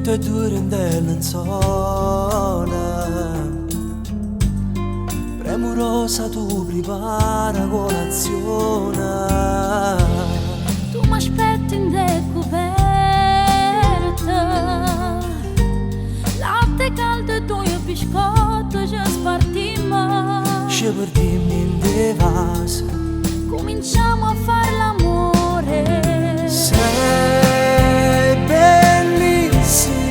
tutte e due nelle lenzuola, premurosa tu prepara colazione. Tu mi aspetti in decoperta, latte caldo e tu e biscotto ci spartiamo. Ci perdiamo in dei vasi, Cominciamo a far l'amore. sei bellissima,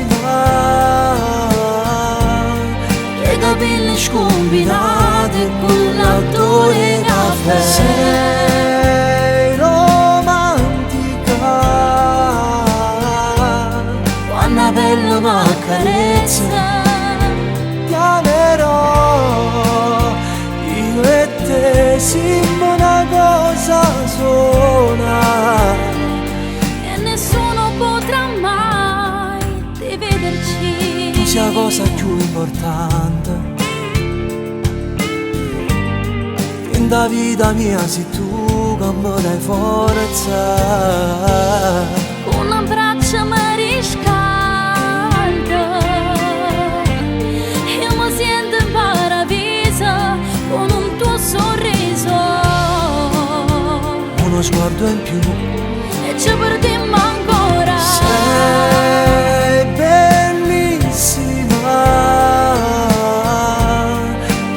Che capelli scombinati con l'odore di caffè. sei romantica, Quando la pelle mi accarezza, ti amerò, io e te siamo una cosa sola. e nessuno potrà mai dividerci. Tu sia la cosa più importante in da vita mia, sei tu che mi dai forza. Un abbraccio mi riscalda, io mi sento in paradiso con un tuo sorriso. Uno sguardo in più, E ci perdiamo ancora. sei bellissima,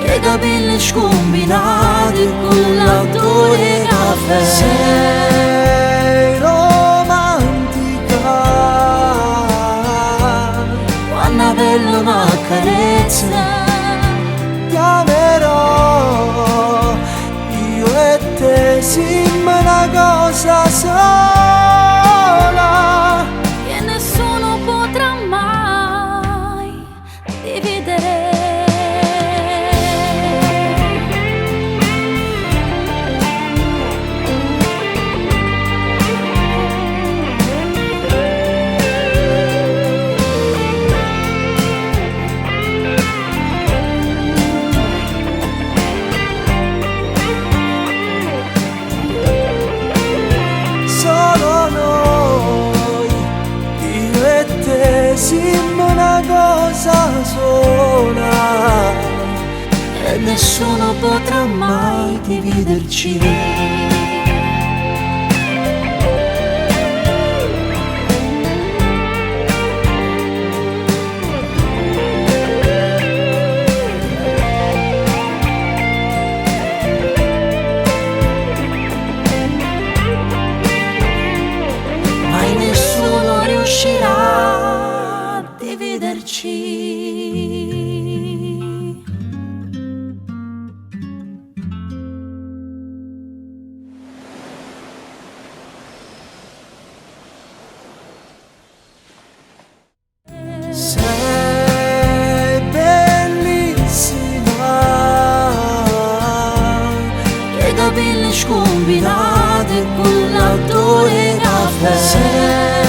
Che capelli scombinati con l'odore di caffè. sei romantica, Quando la pelle mi accarezza, ti amerò, io e te siamo una cosa sola. che nessuno potrà mai dividere. Solo noi, io e te siamo una cosa sola e nessuno potrà mai dividerci. Mai nessuno riuscirà a dividerci. Sei bellissima, Che capelli scombinati con l'odore di caffè.